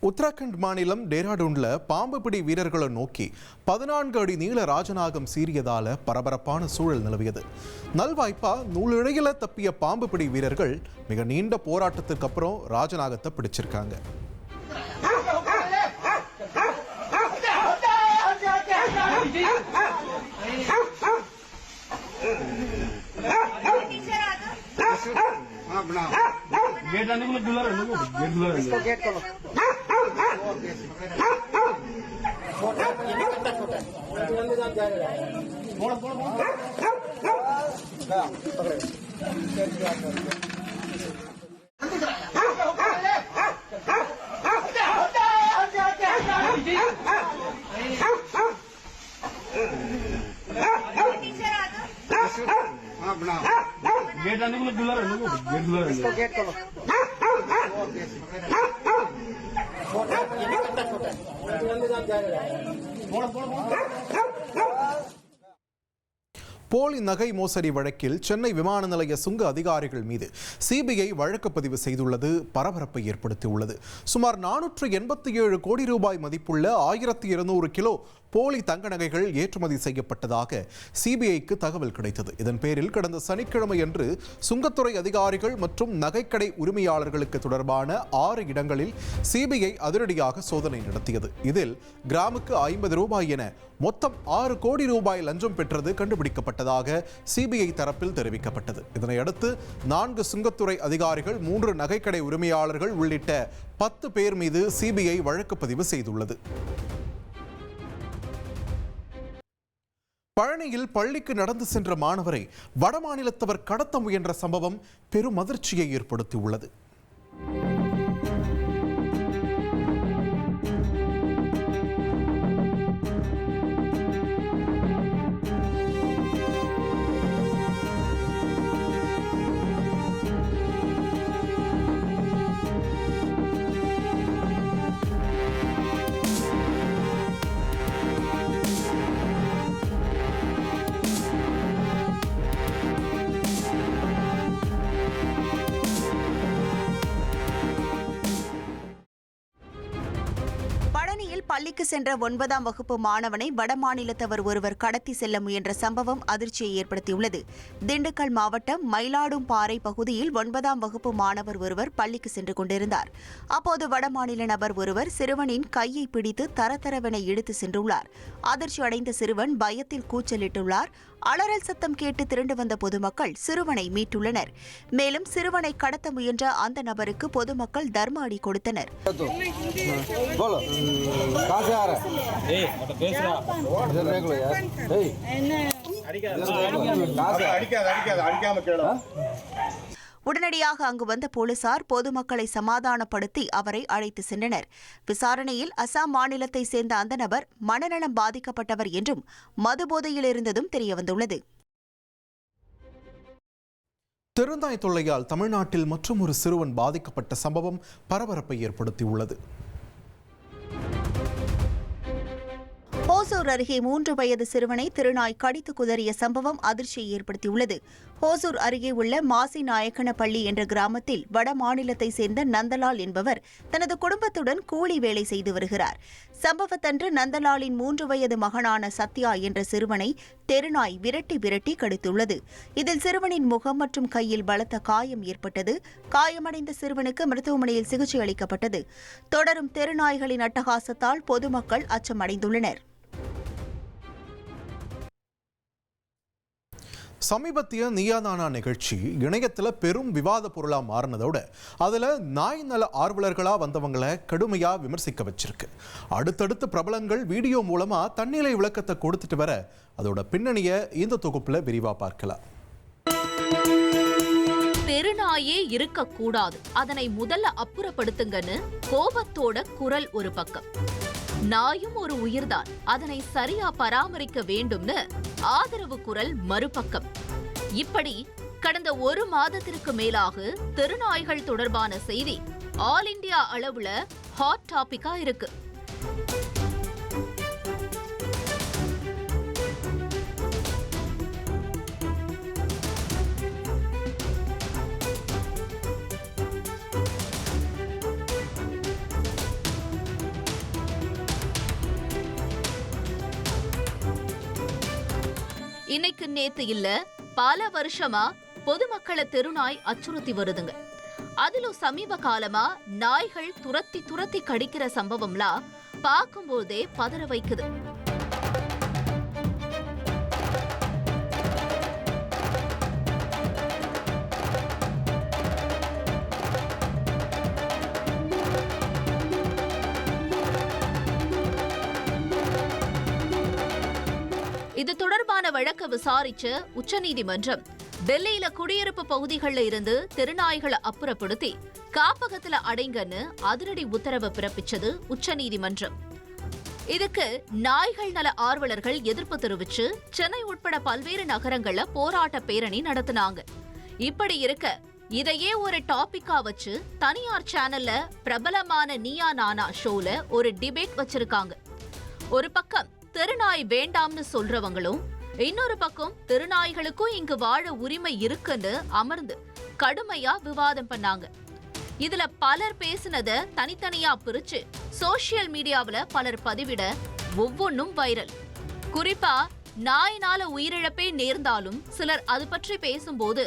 உத்தராகண்ட் மாநிலம் டேராடூன்ல பாம்பு பிடி வீரர்களை நோக்கி 14 அடி நீள ராஜநாகம் சீறியதால பரபரப்பான சூழல் நிலவியது. நல்வாய்ப்பா நூலிழையில தப்பிய பாம்பு பிடி வீரர்கள் மிக நீண்ட போராட்டத்துக்கு அப்புறம் ராஜநாகத்தை பிடிச்சிருக்காங்க. போலி நகை மோசடி வழக்கில் சென்னை விமான நிலைய சுங்க அதிகாரிகள் மீது சிபிஐ வழக்கு பதிவு செய்துள்ளது பரபரப்பை ஏற்படுத்தியுள்ளது. சுமார் 487 கோடி ரூபாய் மதிப்புள்ள 1200 கிலோ போலி தங்க நகைகள் ஏற்றுமதி செய்யப்பட்டதாக சிபிஐக்கு தகவல் கிடைத்தது. இதன் பேரில் கடந்த சனிக்கிழமையன்று சுங்கத்துறை அதிகாரிகள் மற்றும் நகைக்கடை உரிமையாளர்களுக்கு தொடர்பான 6 இடங்களில் சிபிஐ அதிரடியாக சோதனை நடத்தியது. இதில் கிராமுக்கு 50 ரூபாய் என மொத்தம் 6 கோடி ரூபாய் லஞ்சம் பெற்றது கண்டுபிடிக்கப்பட்டதாக சிபிஐ தரப்பில் தெரிவிக்கப்பட்டது. இதனையடுத்து 4 சுங்கத்துறை அதிகாரிகள் 3 நகைக்கடை உரிமையாளர்கள் உள்ளிட்ட 10 பேர் மீது சிபிஐ வழக்கு பதிவு செய்துள்ளது. பழனியில் பள்ளிக்கு நடந்து சென்ற மாணவரை வடமாநிலத்தவர் கடத்த முயன்ற சம்பவம் பெரும் அதிர்ச்சியை ஏற்படுத்தியுள்ளது. பள்ளிக்கு சென்ற 9ஆம் வகுப்பு மாணவனை வடமாநிலத்தவர் ஒருவர் கடத்தி செல்ல முயன்ற சம்பவம் அதிர்ச்சியை ஏற்படுத்தியுள்ளது. திண்டுக்கல் மாவட்டம் மயிலாடும்பாறை பகுதியில் 9ஆம் வகுப்பு மாணவர் ஒருவர் பள்ளிக்கு சென்று கொண்டிருந்தார். அப்போது வடமாநில நபர் ஒருவர் சிறுவனின் கையை பிடித்து தரதரவென இழுத்து சென்றுள்ளார். அதிர்ச்சி அடைந்த சிறுவன் பயத்தில் கூச்சலிட்டுள்ளார். அலறல் சத்தம் கேட்டு திரண்டு வந்த பொதுமக்கள் சிறுவனை மீட்டுள்ளனர். மேலும் சிறுவனை கடத்த முயன்ற அந்த நபருக்கு பொதுமக்கள் தர்ம அடி கொடுத்தனர். உடனடியாக அங்கு வந்த போலீசார் பொதுமக்களை சமாதானப்படுத்தி அவரை அழைத்து சென்றனர். விசாரணையில் அசாம் மாநிலத்தை சேர்ந்த அந்த நபர் மனநலம் பாதிக்கப்பட்டவர் என்றும் மதுபோதையில் இருந்ததும் தெரியவந்துள்ளது. தெருநாய் தொல்லையால் தமிழ்நாட்டில் மற்றொரு சிறுவன் பாதிக்கப்பட்ட சம்பவம் பரபரப்பை ஏற்படுத்தியுள்ளது. ஹோசூர் அருகே 3 வயது சிறுவனை திருநாய் கடித்து குதறிய சம்பவம் அதிர்ச்சியை ஏற்படுத்தியுள்ளது. ஹோசூர் அருகே உள்ள மாசிநாயக்கனப்பள்ளி என்ற கிராமத்தில் வட மாநிலத்தை சேர்ந்த நந்தலால் என்பவர் தனது குடும்பத்துடன் கூலி வேலை செய்து வருகிறார். சம்பவத்தன்று நந்தலாலின் 3 வயது மகனான சத்யா என்ற சிறுவனை தெருநாய் விரட்டி விரட்டி கடித்துள்ளது. இதில் சிறுவனின் முகம் மற்றும் கையில் பலத்த காயம் ஏற்பட்டது. காயமடைந்த சிறுவனுக்கு மருத்துவமனையில் சிகிச்சை அளிக்கப்பட்டது. தொடரும் தெருநாய்களின் அட்டகாசத்தால் பொதுமக்கள் அச்சமடைந்துள்ளனர். சமீபத்திய நீயாதானா நிகழ்ச்சி இணையத்தில் பெரும் விவாத பொருளாக மாறினதோட அதில் நாய் நல ஆர்வலர்களாக வந்தவங்களை கடுமையாக விமர்சிக்க வச்சிருக்கு. அடுத்தடுத்து பிரபலங்கள் வீடியோ மூலமாக தன்னிலை விளக்கத்தை கொடுத்துட்டு வர அதோட பின்னணியை இந்த தொகுப்பில் விரிவாக பார்க்கலாம். தெருநாயே இருக்கக்கூடாது, அதனை முதல்ல அப்புறப்படுத்துங்கன்னு கோபத்தோட குரல் ஒரு பக்கம். நாயும் ஒரு உயிர்தான், அதனை சரியா பராமரிக்க வேண்டும்னு ஆதரவு குரல் மறுபக்கம். இப்படி கடந்த 1 மாதத்திற்கு மேலாக தெருநாய்கள் தொடர்பான செய்தி ஆல் இண்டியா அளவுல ஹாட் டாபிக்கா இருக்கு. இன்னைக்கு நேத்து இல்ல, பல வருஷமா பொதுமக்களை தெருநாய் அச்சுறுத்தி வருதுங்க. அதிலும் சமீப காலமா நாய்கள் துரத்தி துரத்தி கடிக்கிற சம்பவம்லாம் பார்க்கும்போதே பதற வைக்குது. இது தொடர்பான வழக்கு விசாரிச்ச உச்சநீதிமன்றம் டெல்லியில குடியிருப்பு பகுதிகளில் இருந்து தெருநாய்களை அப்புறப்படுத்தி காப்பகத்துல அடைங்கன்னு அதிரடி உத்தரவு பிறப்பிச்சது உச்சநீதிமன்றம். இதுக்கு நாய்கள் நல ஆர்வலர்கள் எதிர்ப்பு தெரிவிச்சு சென்னை உட்பட பல்வேறு நகரங்கள்ல போராட்ட பேரணி நடத்தினாங்க. இப்படி இருக்க இதையே ஒரு டாபிக்கா வச்சு தனியார் சேனல்ல பிரபலமான நீயா நானா ஷோல ஒரு டிபேட் வச்சிருக்காங்க. ஒரு பக்கம் தெருநாய் வேண்டாம்னு சொல்றவங்களும், இன்னொரு பக்கம் தெருநாய்களுக்கும் இங்கு வாழ உரிமை இருக்குன்னு அமர்ந்து கடுமையா விவாதம் பண்ணாங்க. இதுல பலர் பேசினத தனித்தனியா பிரிச்சு சோசியல் மீடியாவுல பலர் பதிவிட ஒவ்வொன்னும் வைரல். குறிப்பா நாயினால உயிரிழப்பே நேர்ந்தாலும் சிலர் அது பற்றி பேசும்போது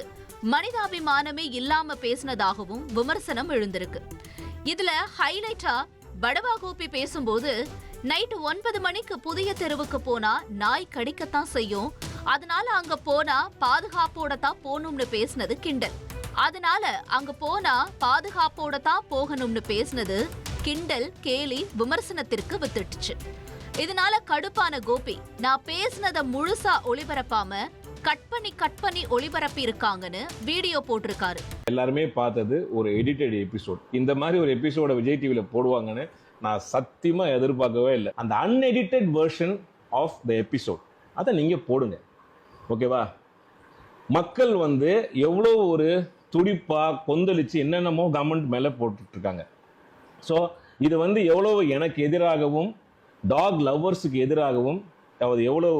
மனிதாபிமானமே இல்லாம பேசினதாகவும் விமர்சனம் எழுந்திருக்கு. இதுல ஹைலைட்டா படவா கோபி பேசும்போது, நைட்டு 9 மணிக்கு புதிய தெருவுக்கு போனா நாய் கடிக்கத்தான் செய்யும், அதனால அங்க போனா பாதுகாப்போட தான் போகணும்னு பேசினது கிண்டல். அதனால அங்க போனா பாதுகாப்போட தான் போகணும்னு பேசினது கிண்டல், கேலி, விமர்சனத்திற்கு வித்துட்டுச்சு. இதனால கடுப்பான கோபி, நான் பேசினத முழுசா ஒளிபரப்பாம கட் பண்ணி ஒளிபரப்பி இருக்காங்கன்னு வீடியோ போட்டிருக்காரு. எல்லாருமே பார்த்தது ஒரு எடிட்டட் எபிசோட். இந்த மாதிரி ஒரு எபிசோட விஜய் டிவில போடுவாங்கன்னு நான் சத்தியமா எதிர்பார்க்கவே இல்லை. அந்த unedited version of the episode அதை நீங்க போடுங்க, ஓகேவா? மக்கள் எவ்வளோ ஒரு துடிப்பா கொந்தளிச்சு என்னென்னமோ கவர்மெண்ட் மேலே போட்டுட்டு இருக்காங்க. ஸோ இது எவ்வளோ எனக்கு எதிராகவும் டாக் லவ்வர்ஸுக்கு எதிராகவும் எவ்வளோ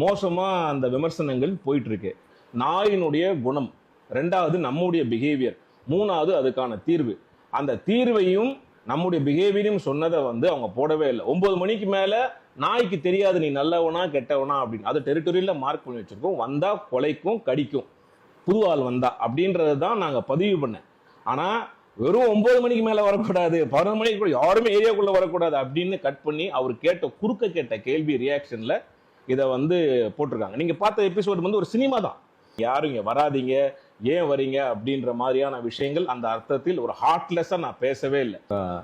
மோசமாக அந்த விமர்சனங்கள் போயிட்டு இருக்கு. நாயினுடைய குணம், ரெண்டாவது நம்முடைய பிஹேவியர், மூணாவது அதுக்கான தீர்வு. அந்த தீர்வையும் நம்முடைய பிஹேவியரையும் சொன்னதை அவங்க போடவே இல்லை. 9 மணிக்கு மேலே நாய்க்கு தெரியாது நீ நல்லவனா கெட்டவனா அப்படின்னு. அது டெரிட்டரியில் மார்க் பண்ணி வச்சிருக்கோம். வந்தா கொலைக்கும் கடிக்கும், புது ஆள் வந்தா அப்படின்றது தான் நாங்கள் பதிவு பண்ணேன். ஆனால் வெறும் 9 மணிக்கு மேலே வரக்கூடாது, 11 மணிக்கு கூட யாருமே ஏரியாக்குள்ளே வரக்கூடாது அப்படின்னு கட் பண்ணி அவர் குறுக்க கேட்ட கேள்வி ரியாக்ஷனில் இதை போட்டிருக்காங்க. நீங்கள் பார்த்த எபிசோடு ஒரு சினிமா தான். யாரும் இங்கே வராதிங்க, ஏன் வரீங்க அப்படின்ற மாதிரியான விஷயங்கள் அந்த அர்த்தத்தில் ஒரு ஹார்ட்லெஸ்ஸாக நான் பேசவே இல்லை.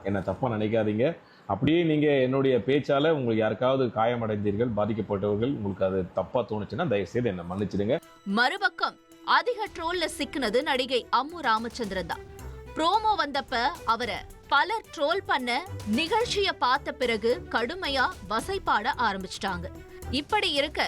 என்னை தப்பாக நினைக்காதீங்க. அப்படியே நீங்கள் என்னுடைய பேச்சால் உங்களுக்கு யாருக்காவது காயமடைந்தீர்கள், பாதிக்கப்பட்டவர்கள், உங்களுக்கு அது தப்பாக தோணுச்சுன்னா தயவுசெய்து என்னை மன்னிச்சிடுங்க. மறுபக்கம் அதிக ட்ரோல்ல சிக்கினது நடிகை அம்மு ராமச்சந்திரன் தான். ப்ரோமோ வந்தப்ப அவரை பலர் ட்ரோல் பண்ண நிகழ்ச்சியை பார்த்த பிறகு கடுமையா வசைப்பாட ஆரம்பிச்சிட்டாங்க. இப்படி இருக்க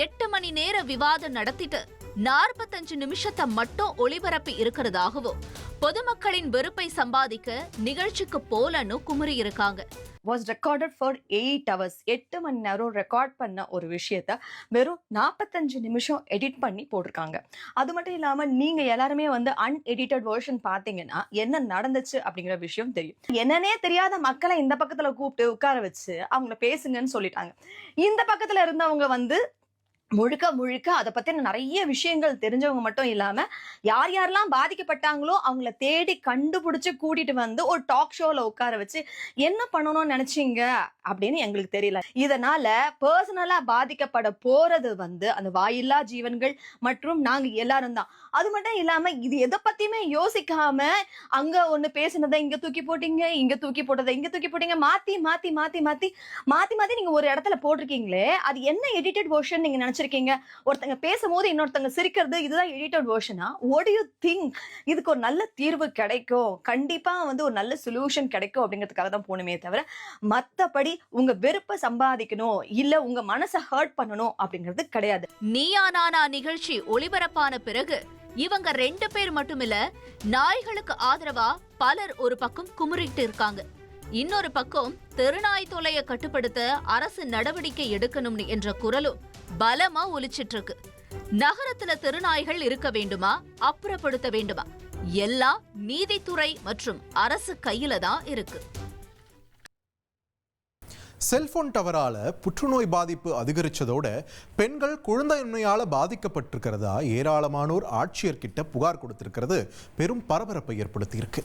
8 மணி நேர விவாதம் நடத்திட்டு 45 நிமிஷத்தை மட்டும் ஒளிபரப்பி இருக்கிறதாகவும் பொதுமக்களின் வெறுப்பை சம்பாதிக்க நிகழ்ச்சிக்கு போலன்னு குமுறி இருக்காங்க. was recorded for 8 hours. 8 மணி நேரம் ரெக்கார்ட் பண்ண ஒரு விஷயத்த வெறும் 45 நிமிஷம் எடிட் பண்ணி போட்டிருக்காங்க. அது மட்டும் இல்லாம நீங்க எல்லாருமே அன்எடிட்டட் வெர்ஷன் பாத்தீங்கன்னா என்ன நடந்துச்சு அப்படிங்கிற விஷயம் தெரியும். என்னன்னே தெரியாத மக்களை இந்த பக்கத்துல கூப்பிட்டு உட்கார வச்சு அவங்கள பேசுங்கன்னு சொல்லிட்டாங்க. இந்த பக்கத்துல இருந்தவங்க முழுக்க முழுக்க அதை பத்தின நிறைய விஷயங்கள் தெரிஞ்சவங்க மட்டும் இல்லாம யார் யாரெல்லாம் பாதிக்கப்பட்டாங்களோ அவங்கள தேடி கண்டுபிடிச்சு கூட்டிட்டு ஒரு டாக் ஷோல உட்கார வச்சு என்ன பண்ணணும்னு நினைச்சீங்க அப்படின்னு எங்களுக்கு தெரியல. இதனால பர்சனலா பாதிக்கப்பட போறது அந்த வாயில்லா ஜீவன்கள் மற்றும் நாங்க எல்லாரும் தான். அது மட்டும் இல்லாம இது எதை பத்தியுமே யோசிக்காம அங்க ஒண்ணு பேசினதை இங்க தூக்கி போட்டீங்க, இங்க தூக்கி போட்டதை இங்க தூக்கி போட்டீங்க, மாத்தி மாத்தி மாத்தி மாத்தி மாத்தி மாத்தி நீங்க ஒரு இடத்துல போட்டிருக்கீங்களே, அது என்ன எடிட்டட் வெர்ஷன் நீங்க நினைச்சிருக்கீங்க? ஒருத்தங்க பேசும்போது இன்னொருத்தங்க சிரிக்கிறது, இதுதான் எடிட்டட் வெர்ஷனா? What do you think? இதுக்கு ஒரு நல்ல தீர்வு கிடைக்கும், கண்டிப்பா ஒரு நல்ல சொல்யூஷன் கிடைக்கும் அப்படிங்கிறதுக்காக தான் போகணுமே தவிர மத்தபடி உங்க வெறுப்பை சம்பாதிக்கணும் இல்ல உங்க மனசை ஹர்ட் பண்ணணும் அப்படிங்கிறது கிடையாது. நீயா நானா நிகழ்ச்சி ஒளிபரப்பான பிறகு இவங்க 2 பேர் மட்டுமில்ல, நாய்களுக்கு ஆதரவா பலர் ஒரு பக்கம் குமுறிட்டு இருக்காங்க. இன்னொரு பக்கம் தெருநாய் தொல்லைய கட்டுப்படுத்த அரசு நடவடிக்கை எடுக்கணும்னு என்ற குரலும் பலமா ஒலிச்சிட்டு இருக்கு. நகரத்துல தெருநாய்கள் இருக்க வேண்டுமா, அப்புறப்படுத்த வேண்டுமா, எல்லாம் நீதித்துறை மற்றும் அரசு கையில தான் இருக்கு. செல்போன் டவரால புற்றுநோய் பாதிப்பு அதிகரிச்சதோட பெண்கள் குழந்தையின்மையால பாதிக்கப்பட்டிருக்கிறதா ஏராளமானோர் ஆட்சியர்கிட்ட புகார் கொடுத்திருக்கிறது பெரும் பரபரப்பை ஏற்படுத்தியிருக்கு.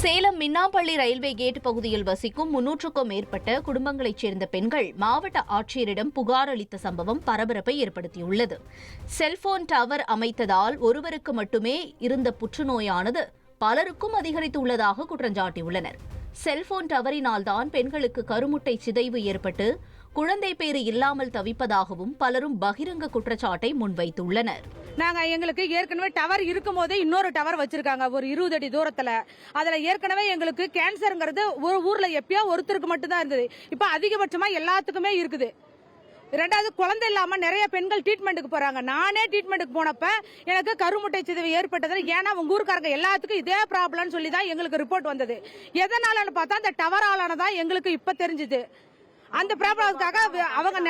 சேலம் மின்னாம்பள்ளி ரயில்வே கேட் பகுதியில் வசிக்கும் 300க்கும் மேற்பட்ட குடும்பங்களைச் சேர்ந்த பெண்கள் மாவட்ட ஆட்சியரிடம் புகார் அளித்த சம்பவம் பரபரப்பை ஏற்படுத்தியுள்ளது. செல்போன் டவர் அமைத்ததால் ஒருவருக்கு மட்டுமே இருந்த புற்றுநோயானது பலருக்கும் அதிகரித்துள்ளதாக குற்றஞ்சாட்டியுள்ளனர். செல்போன் டவரினால்தான் பெண்களுக்கு கருமுட்டை சிதைவு ஏற்பட்டு குழந்தை பேறு இல்லாமல் தவிப்பதாகவும் பலரும் பகிரங்க குற்றச்சாட்டை முன்வைத்துள்ளனர். எங்களுக்கு ஏற்கனவே டவர் இருக்கும் போதே இன்னொரு டவர் வச்சிருக்காங்க ஒரு 20 அடி தூரத்துல. அதுல ஏற்கனவே எங்களுக்கு கேன்சர்ங்கிறது ஒரு ஊர்ல எப்பயோ ஒருத்தருக்கு மட்டும்தான் இருந்தது. இப்ப அதிகபட்சமா எல்லாத்துக்குமே இருக்குது. ரெண்டாவது குழந்தை இல்லாம நிறைய பெண்கள் ட்ரீட்மெண்ட்டுக்கு போறாங்க. நானே ட்ரீட்மெண்ட்டுக்கு போனப்ப எனக்கு கருமுட்டை சிதைவு ஏற்பட்டது. ஏன்னா உங்க ஊருக்காரங்க எல்லாத்துக்கும் இதே ப்ராப்ளம்னு சொல்லி தான் எங்களுக்கு ரிப்போர்ட் வந்தது. எதனாலன்னு பார்த்தா அந்த டவர் ஆளானதான் எங்களுக்கு இப்ப தெரிஞ்சுது. அந்த ப்ராப்ளத்துக்காக அவங்க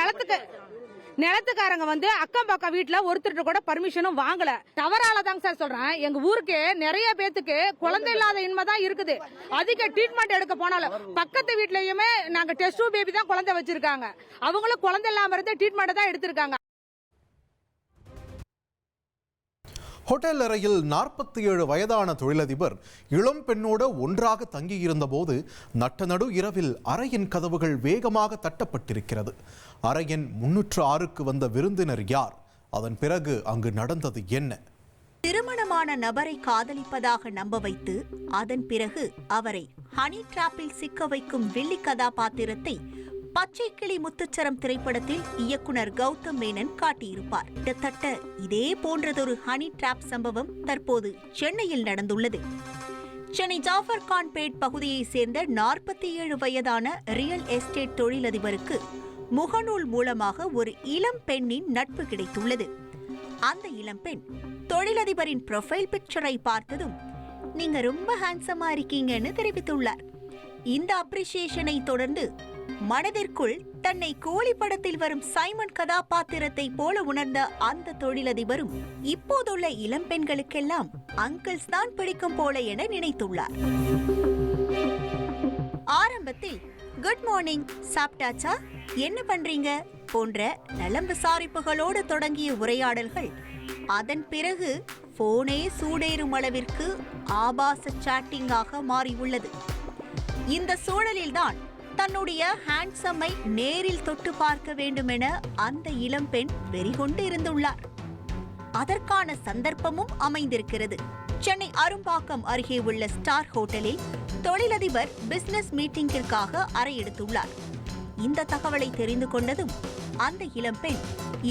நிலத்துக்காரங்க அக்கம் பக்கம் வீட்டுல ஒருத்தர் கூட பர்மிஷனும் வாங்கல. டவரால தாங்க சார் சொல்றேன். எங்க ஊருக்கு நிறைய பேத்துக்கு குழந்தை இல்லாத இன்மை தான் இருக்குது. அதிக ட்ரீட்மெண்ட் எடுக்க போனாலும் பக்கத்து வீட்லயுமே நாங்க டெஸ்ட் பேபி தான் குழந்தை வச்சிருக்காங்க. அவங்களும் குழந்தை இல்லாம இருந்து ட்ரீட்மெண்ட் தான் எடுத்திருக்காங்க. ஹோட்டல் அறையில் 47 வயதான தொழிலதிபர் இளம் பெண்ணோடு ஒன்றாக தங்கியிருந்த போது நட்டநடு இரவில் அறையின் கதவுகள் வேகமாக தட்டப்பட்டிருக்கிறது. அறையின் 306க்கு வந்த விருந்தினர் யார்? அதன் பிறகு அங்கு நடந்தது என்ன? திருமணமான நபரை காதலிப்பதாக நம்ப வைத்து அதன் பிறகு அவரை ஹனி டிராப்பில் சிக்க வைக்கும் வில்லி கதாபாத்திரத்தை பச்சை கிளி முத்துச்சரம் திரைப்படத்தில் இயக்குனர் கௌதம் மேனன் காட்டியிருப்பார். கிட்டத்தட்ட இதே போன்றதொரு ஹனி டிராப் சம்பவம் தற்போது சென்னையில் நடந்துள்ளது. சென்னை ஜாஃபர்கான்பேட் பகுதியைச் சேர்ந்த 47 வயதான ரியல் எஸ்டேட் தொழிலதிபருக்கு முகநூல் மூலமாக ஒரு இளம் பெண்ணின் நட்பு கிடைத்துள்ளது. அந்த இளம்பெண் தொழிலதிபரின் ப்ரொஃபைல் பிக்சரை பார்த்ததும் நீங்க ரொம்ப ஹேண்ட்ஸமா இருக்கீங்கன்னு தெரிவித்துள்ளார். இந்த அப்ரிசியேஷனை தொடர்ந்து மனதிற்குள் தன்னை கூலி படத்தில் வரும் சைமன் கதாபாத்திரத்தை போல உணர்ந்த அந்த தொழிலதிபரும் இப்போதுள்ள இளம் பெண்களுக்கெல்லாம் அங்கிள்ஸ் தான் பிடிக்கும் போல என நினைத்துள்ளார். ஆரம்பத்தில் குட் மார்னிங், சாப்பிட்டாச்சா, என்ன பண்றீங்க போன்ற நலம் விசாரிப்புகளோடு தொடங்கிய உரையாடல்கள் அதன் பிறகு போனே சூடேறும் அளவிற்கு ஆபாச சாட்டிங்காக மாறியுள்ளது. இந்த சூழலில்தான் தன்னுடைய ஹேண்ட்ஸம்மை நேரில் தொட்டு பார்க்க வேண்டுமென அந்த இளம்பெண் வெறிகொண்டு இருந்துள்ளார். அதற்கான சந்தர்ப்பமும் அமைந்திருக்கிறது. சென்னை அரும்பாக்கம் அருகே உள்ள ஸ்டார் ஹோட்டலில் தொழிலதிபர் பிசினஸ் மீட்டிங்கிற்காக அறை எடுத்துள்ளார். இந்த தகவலை தெரிந்து கொண்டதும் அந்த இளம்பெண்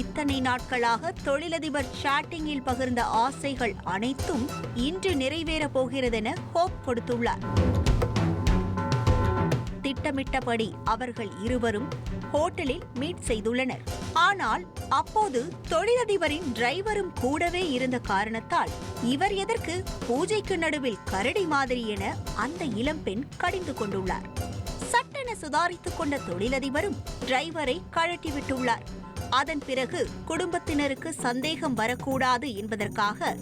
இத்தனை நாட்களாக தொழிலதிபர் சாட்டிங்கில் பகிர்ந்த ஆசைகள் அனைத்தும் இன்று நிறைவேறப் போகிறதென ஹோப் கொடுத்துள்ளார். திட்டமிட்டபடி அவர்கள் இருவரும் ஹோட்டலில் மீட் செய்துள்ளனர். ஆனால் அப்போது தொழிலதிபரின் டிரைவரும் கூடவே இருந்த காரணத்தால் இவர் எதற்கு பூஜைக்கு நடுவில் கரடி மாதிரி என அந்த இளம்பெண் கடிந்து கொண்டுள்ளார். சட்டென சுதாரித்துக் கொண்ட தொழிலதிபரும் டிரைவரை கழட்டிவிட்டுள்ளார். அதன் பிறகு குடும்பத்தினருக்கு சந்தேகம் வரக்கூடாது என்பதற்காக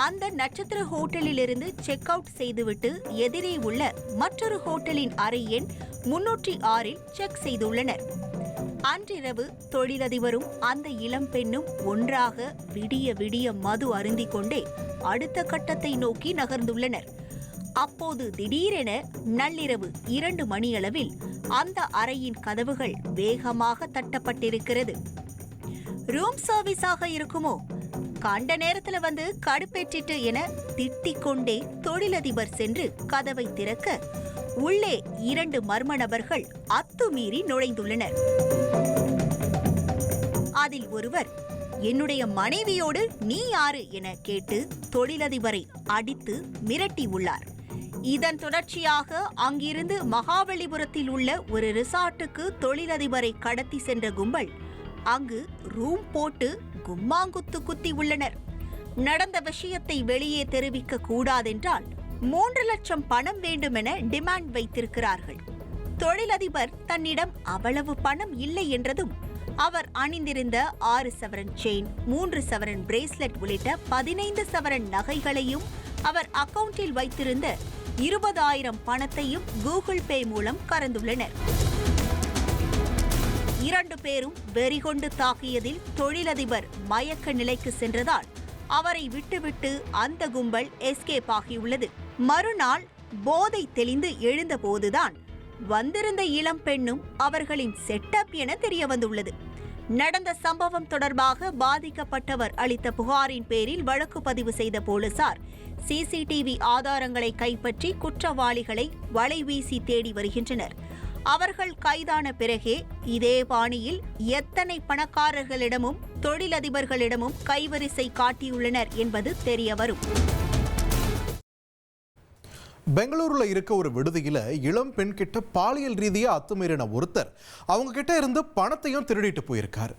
அந்த நட்சத்திர ஹோட்டலில் இருந்து செக் அவுட் செய்துவிட்டு எதிரே உள்ள மற்றொரு ஹோட்டலின் அறை எண் 306இல் செக் செய்துள்ளனர். அன்றிரவு தொழிலதிபரும் அந்த இளம் பெண்ணும் ஒன்றாக விடிய விடிய மது அருந்திக் கொண்டே அடுத்த கட்டத்தை நோக்கி நகர்ந்துள்ளனர். அப்போது திடீரென நள்ளிரவு 2 மணியளவில் அந்த அறையின் கதவுகள் வேகமாக தட்டப்பட்டிருக்கிறது. ரூம் சர்வீஸாக இருக்குமோ, கண்ட நேரத்துல வந்து கடுப்பேற்றிட்டு என திட்டிக் கொண்டே தொழிலதிபர் சென்று கதவை திறக்க உள்ளே 2 மர்ம நபர்கள் அத்துமீறி நுழைந்துள்ளனர். அதில் ஒருவர் என்னுடைய மனைவியோடு நீ யாரு என கேட்டு தொழிலதிபரை அடித்து மிரட்டி உள்ளார். இதன் தொடர்ச்சியாக அங்கிருந்து மகாபலிபுரத்தில் உள்ள ஒரு ரிசார்ட்டுக்கு தொழிலதிபரை கடத்தி சென்ற கும்பல் அங்கு ரூம் போட்டு கும்மாங்குத்து குத்தி உள்ளனர். நடந்த விஷயத்தை வெளியே தெரிவிக்க கூடாதென்றால் 3 லட்சம் பணம் வேண்டுமென டிமாண்ட் வைத்திருக்கிறார்கள். தொழிலதிபர் தன்னிடம் அவ்வளவு பணம் இல்லை என்றதும் அவர் அணிந்திருந்த 6 சவரன் செயின், 3 சவரன் பிரேஸ்லெட் உள்ளிட்ட 15 சவரன் நகைகளையும் அவர் அக்கவுண்டில் வைத்திருந்த 20,000 பணத்தையும் கூகுள் பே மூலம் கறந்துள்ளனர். 2 பேரும் வெறிகொண்டு தாக்கியதில் தொழிலதிபர் மயக்க நிலைக்கு சென்றதால் அவரை விட்டுவிட்டு அந்த கும்பல் எஸ்கேப் ஆகியுள்ளது. மறுநாள் போதை தெளிந்து எழுந்தபோதுதான் வந்திருந்த இளம் பெண்ணும் அவர்களின் செட்டப் என தெரியவந்துள்ளது. நடந்த சம்பவம் தொடர்பாக பாதிக்கப்பட்டவர் அளித்த புகாரின் பேரில் வழக்கு பதிவு செய்த போலீசார் சிசிடிவி ஆதாரங்களை கைப்பற்றி குற்றவாளிகளை வலைவீசி தேடி வருகின்றனர். அவர்கள் கைதான பிறகே இதே பாணியில் எத்தனை பணக்காரர்களிடமும் தொழிலதிபர்களிடமும் கைவரிசை காட்டியுள்ளனர் என்பது தெரியவரும். பெங்களூருல இருக்க ஒரு விடுதியில இளம் பெண் கிட்ட பாலியல் ரீதியா அத்துமீறின ஒருத்தர் அவங்க கிட்ட இருந்து பணத்தையும் திருடிட்டு போயிருக்காரு.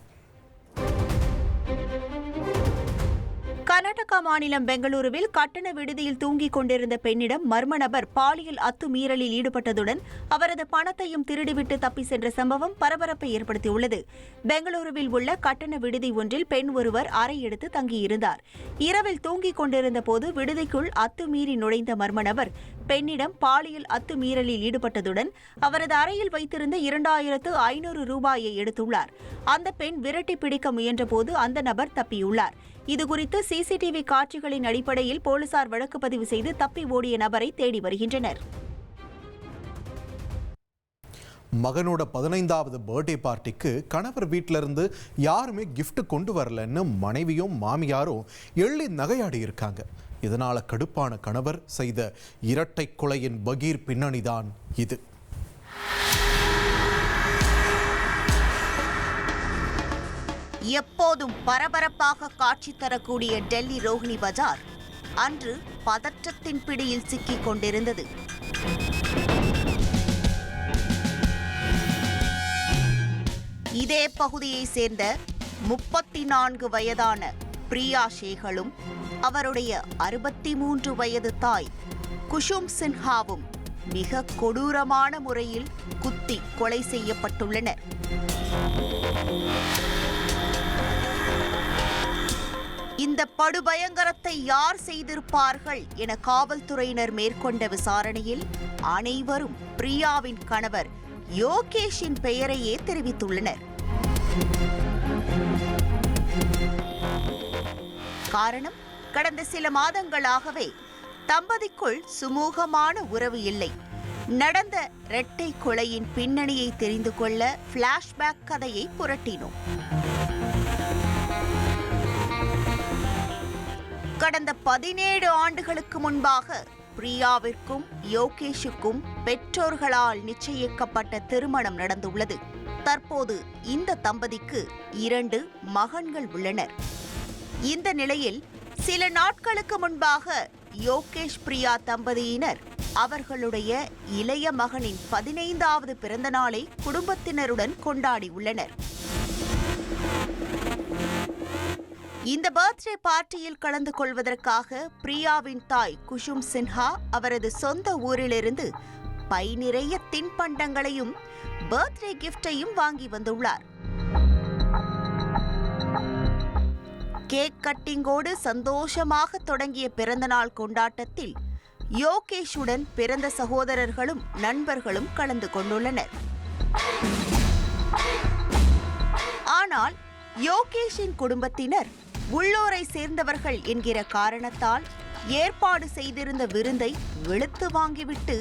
கர்நாடகா மாநிலம் பெங்களூருவில் கட்டண விடுதியில் தூங்கிக் கொண்டிருந்த பெண்ணிடம் மர்ம நபர் பாலியல் அத்துமீறலில் ஈடுபட்டதுடன் அவரது பணத்தையும் திருடிவிட்டு தப்பி சென்ற சம்பவம் பரபரப்பை ஏற்படுத்தியுள்ளது. பெங்களூருவில் உள்ள கட்டண விடுதி ஒன்றில் பெண் ஒருவர் அறை எடுத்து தங்கியிருந்தார். இரவில் தூங்கிக் கொண்டிருந்த போது விடுதிக்குள் அத்துமீறி நுழைந்த மர்ம நபர் பெண்ணிடம் பாலியல் அத்துமீறலில் ஈடுபட்டதுடன் அவரது அறையில் வைத்திருந்த 2,500 ரூபாயை எடுத்துள்ளார். அந்த பெண் விரட்டி பிடிக்க முயன்றபோது அந்த நபர் தப்பியுள்ளார். இதுகுறித்து சிசிடிவி காட்சிகளின் அடிப்படையில் போலீசார் வழக்கு பதிவு செய்து தப்பி ஓடிய நபரை தேடி வருகின்றனர். மகனோட 15வது பர்த்டே பார்ட்டிக்கு கணவர் வீட்டில இருந்து யாருமே கிஃப்ட் கொண்டு வரலன்னு மனைவியும் மாமியாரும் எள்ளி நகையாடி இருக்காங்க. இதனால கடுப்பான கணவர் செய்த இரட்டை கொலையின் பகீர் பின்னணிதான் இது. எப்போதும் பரபரப்பாக காட்சி தரக்கூடிய டெல்லி ரோஹிணி பஜார் அன்று பதற்றத்தின் பிடியில் சிக்கிக் கொண்டிருந்தது. இதே பகுதியை சேர்ந்த 34 வயதான பிரியா ஷேகளும் அவருடைய 63 வயது தாய் குஷும் சின்ஹாவும் மிக கொடூரமான முறையில் குத்தி கொலை செய்யப்பட்டுள்ளனர். இந்த படுபயங்கரத்தை யார் செய்திருப்பார்கள் என காவல்துறையினர் மேற்கொண்ட விசாரணையில் அனைவரும் பிரியாவின் கணவர் யோகேஷின் பெயரையே தெரிவித்துள்ளனர். காரணம், கடந்த சில மாதங்களாகவே தம்பதிக்குள் சுமூகமான உறவு இல்லை. நடந்த இரட்டை கொலையின் பின்னணியை தெரிந்து கொள்ள பிளாஷ்பேக் கதையை புரட்டினோம். கடந்த 17 ஆண்டுகளுக்கு முன்பாக பிரியாவிற்கும் யோகேஷுக்கும் பெற்றோர்களால் நிச்சயிக்கப்பட்ட திருமணம் நடந்துள்ளது. தற்போது இந்த தம்பதிக்கு 2 மகன்கள் உள்ளனர். இந்த நிலையில் சில நாட்களுக்கு முன்பாக யோகேஷ் பிரியா தம்பதியினர் அவர்களுடைய இளைய மகனின் 15வது பிறந்த நாளை குடும்பத்தினருடன் கொண்டாடியுள்ளனர். இந்த பர்த்டே பார்ட்டியில் கலந்து கொள்வதற்காக பிரியாவின் தாய் குஷும் சின்ஹா அவரது சொந்த ஊரிலிருந்து பை நிறைய தின்பண்டங்களையும் பர்த்டே கிஃப்டையும் வாங்கி வந்துள்ளார். கேக் கட்டிங்கோடு சந்தோஷமாக தொடங்கிய பிறந்தநாள் கொண்டாட்டத்தில் யோகேஷுடன் பிறந்த சகோதரர்களும் நண்பர்களும் கலந்து கொண்டுள்ளனர். ஆனால் யோகேஷின் குடும்பத்தினர் உள்ளூரை சேர்ந்தவர்கள் என்கிற காரணத்தால் ஏற்பாடு செய்திருந்த விருந்தை வெளுத்து வாங்கிவிட்டு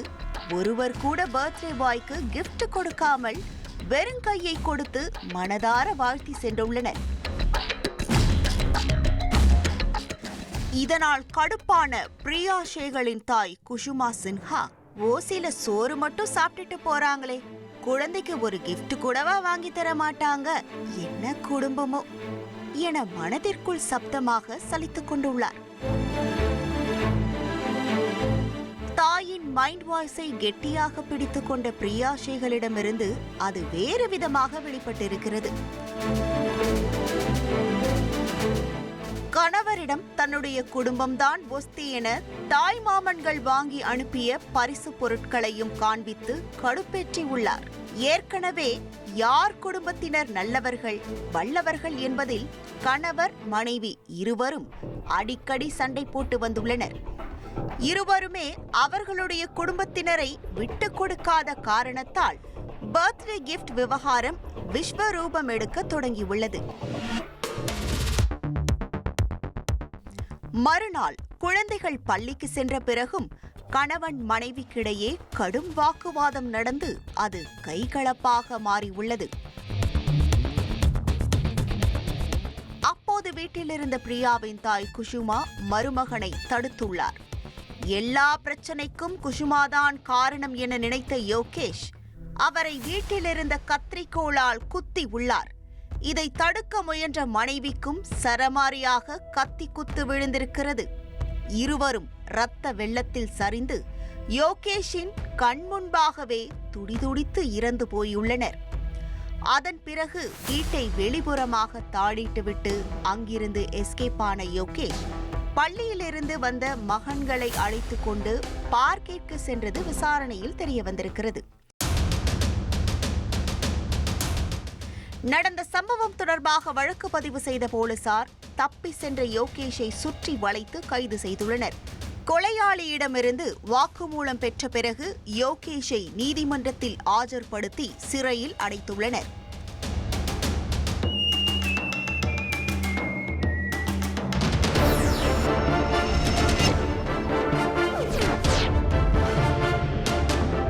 ஒருவர் கூட பர்த்டே பாய்க்கு கிஃப்ட் கொடுக்காமல் வெறுங்கையை கொடுத்து மனதார வாழ்த்தி சென்றுள்ளனர். இதனால் கடுப்பான பிரியா ஷேகளின் தாய் குஷுமா சின்ஹா, ஓசில சோறு மட்டும் சாப்பிட்டுட்டு போறாங்களே, குழந்தைக்கு ஒரு கிஃப்ட் கூடவா வாங்கி தர மாட்டாங்க, என்ன குடும்பமோ என மனதிற்குள் சப்தமாக சலித்துக் கொண்டுள்ளார். தாயின் மைண்ட் வாய்ஸை கெட்டியாக பிடித்துக் கொண்ட பிரியா ஷேகளிடமிருந்து அது வேறு விதமாக வெளிப்பட்டிருக்கிறது. கணவரிடம் தன்னுடைய குடும்பம்தான் ஒஸ்தி என தாய் மாமன்கள் வாங்கி அனுப்பிய பரிசு பொருட்களையும் காண்பித்து கடுப்பேற்றி உள்ளார். ஏற்கனவே யார் குடும்பத்தினர் நல்லவர்கள் வல்லவர்கள் என்பதில் கணவர் மனைவி இருவரும் அடிக்கடி சண்டை போட்டு வந்துள்ளனர். இருவருமே அவர்களுடைய குடும்பத்தினரை விட்டுக் கொடுக்காத காரணத்தால் பர்த்டே கிஃப்ட் விவகாரம் விஸ்வரூபம் எடுக்க தொடங்கியுள்ளது. மறுநாள் குழந்தைகள் பள்ளிக்கு சென்ற பிறகும் கணவன் மனைவிக்கிடையே கடும் வாக்குவாதம் நடந்து அது கைகலப்பாக மாறியுள்ளது. அப்போது வீட்டிலிருந்த பிரியாவின் தாய் குசுமா மருமகனை தடுத்துள்ளார். எல்லா பிரச்சனைக்கும் குசுமாதான் காரணம் என நினைத்த யோகேஷ் அவரை வீட்டிலிருந்த கத்திரிக்கோளால் குத்தி உள்ளார். இதை தடுக்க முயன்ற மனைவிக்கும் சரமாரியாக கத்தி குத்து விழுந்திருக்கிறது. இருவரும் இரத்த வெள்ளத்தில் சரிந்து யோகேஷின் கண் முன்பாகவே துடிதுடித்து இறந்து போயுள்ளனர். அதன் பிறகு வீட்டை வெளிப்புறமாக தாளிட்டுவிட்டு அங்கிருந்து எஸ்கேப் ஆன யோகேஷ் பள்ளியிலிருந்து வந்த மகன்களை அழைத்துக் கொண்டு பார்க்கிற்கு சென்றது விசாரணையில் தெரிய வந்திருக்கிறது. நடந்த சம்பவம் தொடர்பாக வழக்கு பதிவு செய்த போலீசார் தப்பி சென்ற யோகேஷை சுற்றி வளைத்து கைது செய்துள்ளனர். கொலையாளியிடமிருந்து வாக்குமூலம் பெற்ற பிறகு யோகேஷை நீதிமன்றத்தில் ஆஜர்படுத்தி சிறையில் அடைத்துள்ளனர்.